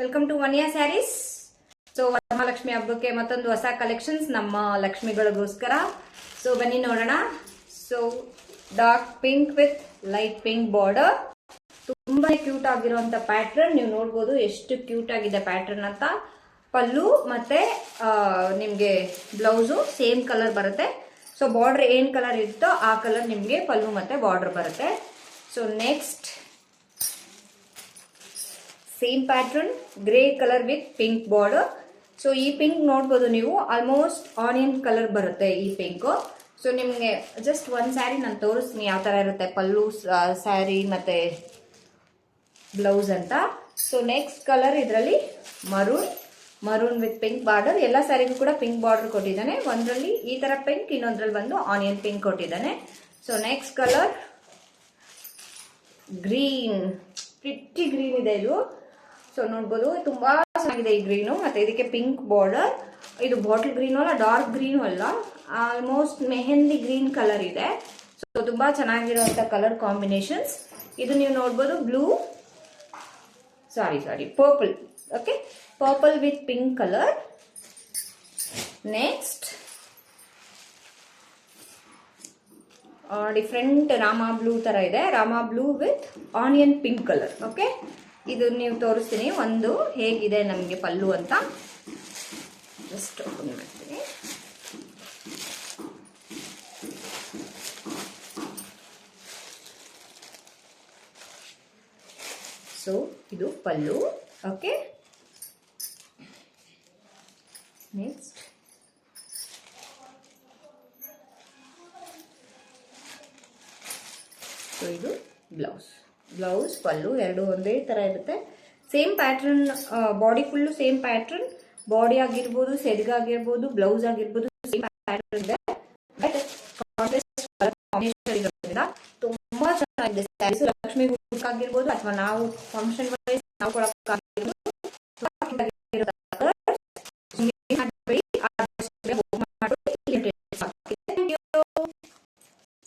Welcome to one year sarees. So Varamahalakshmi ಹಬ್ಬಕ್ಕೆ ಮತ್ತೊಂದು ಹೊಸ ಕಲೆಕ್ಷನ್ಸ್ ನಮ್ಮ ಲಕ್ಷ್ಮಿಗಳಿಗೋಸ್ಕರ. ಸೊ ಬನ್ನಿ ನೋಡೋಣ. So dark pink with light pink border, ತುಂಬಾ ಕ್ಯೂಟ್ ಆಗಿರುವಂತ ಪ್ಯಾಟರ್ನ್. ನೀವು ನೋಡ್ಬೋದು ಎಷ್ಟು ಕ್ಯೂಟ್ ಆಗಿದೆ ಪ್ಯಾಟರ್ನ್ ಅಂತ. ಪಲ್ಲು ಮತ್ತೆ ನಿಮ್ಗೆ ಬ್ಲೌಸು ಸೇಮ್ ಕಲರ್ ಬರುತ್ತೆ. ಸೊ ಬಾರ್ಡರ್ ಏನ್ ಕಲರ್ ಇರುತ್ತೋ ಆ ಕಲರ್ ನಿಮ್ಗೆ ಪಲ್ಲು ಮತ್ತೆ ಬಾರ್ಡರ್ ಬರುತ್ತೆ. So next same pattern, grey colour with pink border. So ಈ ಪಿಂಕ್ ನೋಡ್ಬೋದು ನೀವು, ಆಲ್ಮೋಸ್ಟ್ ಆನಿಯನ್ ಕಲರ್ ಬರುತ್ತೆ ಈ ಪಿಂಕ್. ಸೊ ನಿಮ್ಗೆ ಜಸ್ಟ್ ಒಂದ್ ಸ್ಯಾರಿ ನಾನು ತೋರಿಸ್ತೀನಿ ಯಾವ ತರ ಇರುತ್ತೆ ಪಲ್ಲು ಸ್ಯಾರಿ ಮತ್ತೆ ಬ್ಲೌಸ್ ಅಂತ. ಸೊ ನೆಕ್ಸ್ಟ್ ಕಲರ್ ಇದರಲ್ಲಿ ಮರೂನ್ ವಿತ್ ಪಿಂಕ್ ಬಾರ್ಡರ್. ಎಲ್ಲ ಸ್ಯಾರಿಗೂ ಕೂಡ ಪಿಂಕ್ ಬಾರ್ಡರ್ ಕೊಟ್ಟಿದ್ದಾನೆ. ಒಂದ್ರಲ್ಲಿ ಈ ತರ ಪಿಂಕ್, ಇನ್ನೊಂದ್ರಲ್ಲಿ ಬಂದು ಆನಿಯನ್ ಪಿಂಕ್ ಕೊಟ್ಟಿದ್ದಾನೆ. So next colour green, pretty green ಇದೆ ಇದು. ಸೊ ನೋಡ್ಬೋದು ತುಂಬಾ ಚೆನ್ನಾಗಿದೆ ಈ ಗ್ರೀನು. ಮತ್ತೆ ಇದಕ್ಕೆ ಪಿಂಕ್ ಬಾರ್ಡರ್. ಇದು ಬಾಟಲ್ ಗ್ರೀನು ಅಲ್ಲ, ಡಾರ್ಕ್ ಗ್ರೀನು ಅಲ್ಲ, ಆಲ್ಮೋಸ್ಟ್ ಮೆಹಂದಿ ಗ್ರೀನ್ ಕಲರ್ ಇದೆ. ಸೊ ತುಂಬಾ ಚೆನ್ನಾಗಿರುವಂತ ಕಲರ್ ಕಾಂಬಿನೇಷನ್ಸ್. ಇದು ನೀವು ನೋಡ್ಬೋದು blue, sorry purple. Okay, purple with pink colour. Next different Rama blue ತರ ಇದೆ, Rama blue with onion pink colour. Okay, ಇದು ನೀವು ತೋರಿಸ್ತೀನಿ ಒಂದು ಹೇಗಿದೆ ನಮಗೆ ಪಲ್ಲು ಅಂತ. ಜಸ್ಟ್ ಓಪನ್ ಮಾಡ್ತೀನಿ. ಸೊ ಇದು ಪಲ್ಲು. ಓಕೆ, ನೆಕ್ಸ್ಟ್ ಸೊ ಇದು ಬ್ಲೌಸ್ ಪಲ್ಲು ಎರಡು ಒಂದೇ ತರ ಇರುತ್ತೆ. Same pattern, body full same pattern. Body ಆಗಿರ್ಬೋದು, ಸೆಡ್ಗ್ ಆಗಿರ್ಬೋದು, ಬ್ಲೌಸ್ ಆಗಿರ್ಬೋದು, ಸೇಮ್ ಪ್ಯಾಟರ್ನ್ ಇದೆ. ಬಟ್ ಕಾಂಟ್ರಾಸ್ಟ್ ಕಲರ್ ಕಾಂಬಿನೇಷನ್ ಇರೋದ್ರಿಂದ ತುಂಬಾ ಚೆನ್ನಾಗಿದೆ ಸ್ಯಾರೀಸ್. ಲಕ್ಷ್ಮಿ ಹೂವಿಗೆ ಆಗಿರ್ಬೋದು ಅಥವಾ ನಾವು ಫಂಕ್ಷನ್